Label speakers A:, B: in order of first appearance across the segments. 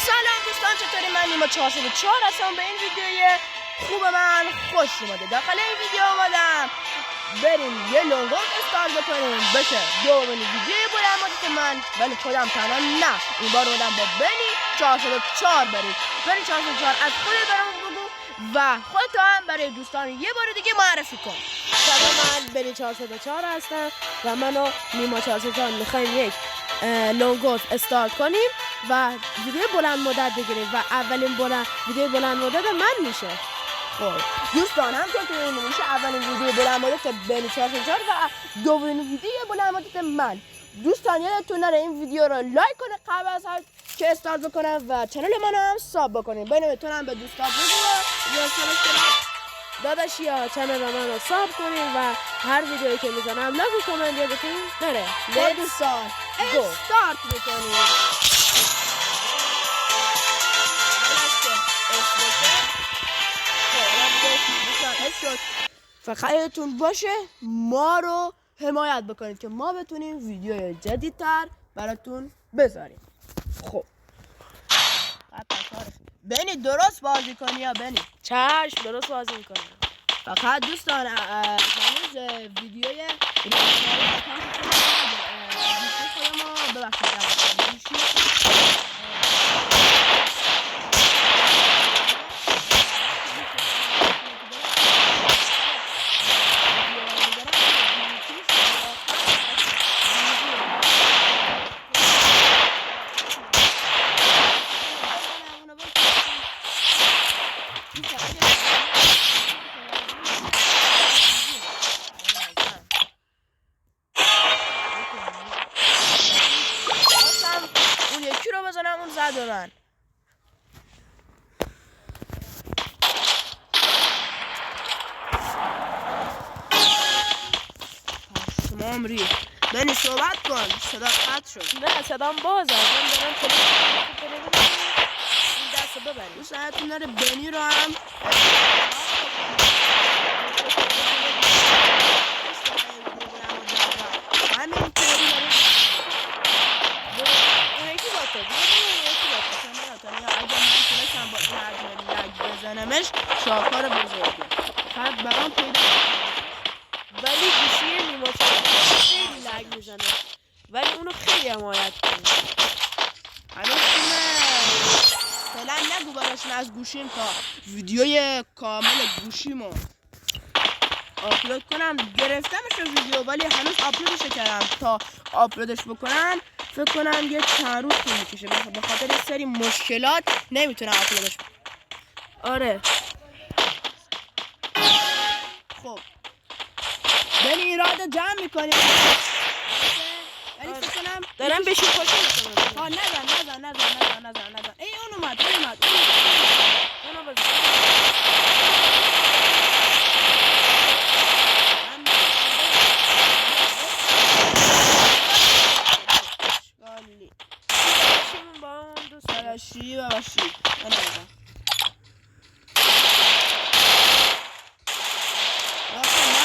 A: سلام دوستان، چطوری؟ من نیما 404 هستم. به این ویدیوی خوب من خوش اومده. داخل این ویدیو اومدم بریم یه لونگو استارت بکنیم بشه دومین ویدیوی بلند مدت من، ولی خودم تنها نه، این بار اومدم با بنی 404 بریم. بنی 404 از خودت برام بگو و خودت هم برای دوستان یه بار دیگه معرفی کن.
B: سلام، من بنی 404 هستم و من و نیما 404 میخوایم یک لونگو استارت کنیم و ویدیو بلند مدت بگیریم و اولین ویدیو بلند مدت من میشه.
A: خب دوستان، همونطور که می‌بینید میشه اولین ویدیو بلند مدت بنی 404 و دومین ویدیو بلند مدت من. دوستان یادتون نره این ویدیو رو لایک کنه قبل از هر که استارت بکنم و کانال منو هم ساب بکنید. بینتونم به دوستان بگم
B: داداشیا کانال منو ساب کنید و هر ویدیویی که میزنم لایک و کامنت یادتون نره.
A: خب دوستان استارت بکنید. فقط یادتون باشه ما رو حمایت بکنید که ما بتونیم ویدیوی جدیدتر براتون بذاریم. خب بنی درست بازی کنی یا بنی؟
B: چشم، درست بازی میکنم.
A: فقط دوستان هنوز ویدیوی یکی رو بزنم اون زد به من. شما عمری بنی صحبت کن، صدا قطع شد.
B: نه صدام بازه، من دارم تلفن این دست ببریم.
A: دوستانتون داره بنی رو هم همین طوری بزنمش شاکار بزرگه خط برام پیدا،
B: ولی گوشی نیما خیلی لگ میزنه، ولی اونو خیلی حمایت کنید.
A: هنوز فعلا نگو براشون از گوشیم تا ویدیوی کامل گوشیمو آپلود کنم. گرفتمش ویدیو ولی هنوز آپلودش کردم. تا آپلودش بکنم فکر کنم یه چند روز طول میکشه، به خاطر یه سری مشکلات نمیتونم آپلودش بکنم.
B: آره.
A: خب بنی ایراد جمع میکنیم ولی فکر کنم
B: دارم بهشون پاشو میکنم.
A: نزن ای اون اومد
B: اونو بزن.
A: سلاشی بباشی من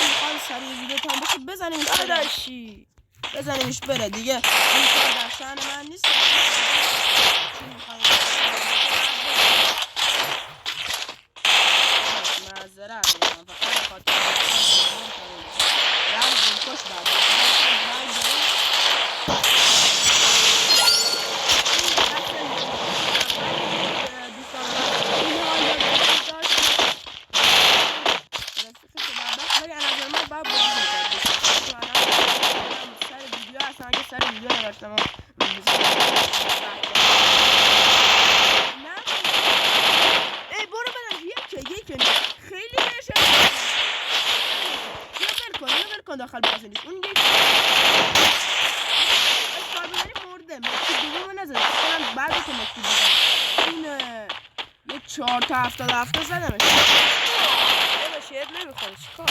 A: میخوام سریع ویدیو تام بشه بزنیمش
B: داداشی
A: بزنیمش بره دیگه. این کار در شأن من نیست. معذرت میخوام فقط بخاطر کش سر ویدیو نگاشتم ای برو بدم یک خیلی نشه یه کن داخل بازی نیست. اون یک اسکار بزنی مرده. مکتی دومو نزده کنم بعد که مکتی بزن این یه 4 تا 77 زدمش.
B: بابا شیر نمیخوری چیکار؟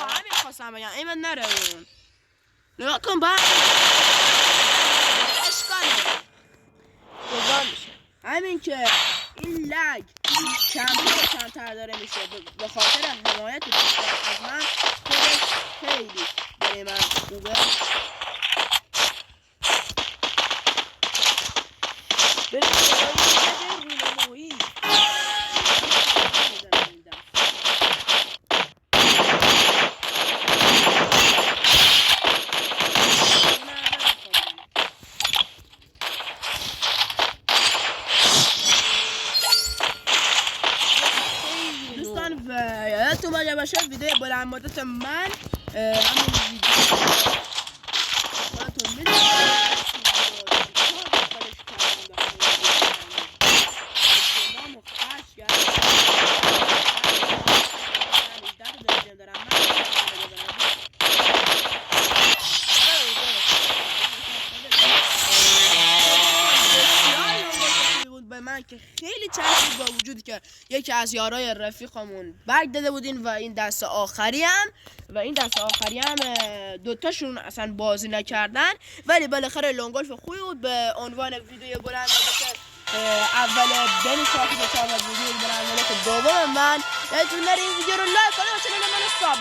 A: همین خواستم بگم این من نره اون نگاه کن بعد اشکال
B: گذار میشه.
A: همین که این لگ کمتر داره میشه به خاطر حمایت دوستان از من. خودش خیلی برای من خوبه. باشه ویدیو بلند مدت من همون ویدیو خودتون میدونید که خیلی چسبید با وجودی که یکی از یارای رفیقمون برگ داده بودین و این دست آخری هم دوتاشون اصلا بازی نکردن، ولی بالاخره لونگولف خوبی بود. به عنوان ویدیو بلند مدت اول بین شاکی به 4 ویدیو بلند مدت دوم من یادتون نره این ویدیو رو لایک کنید و چنل منو سابسکرایب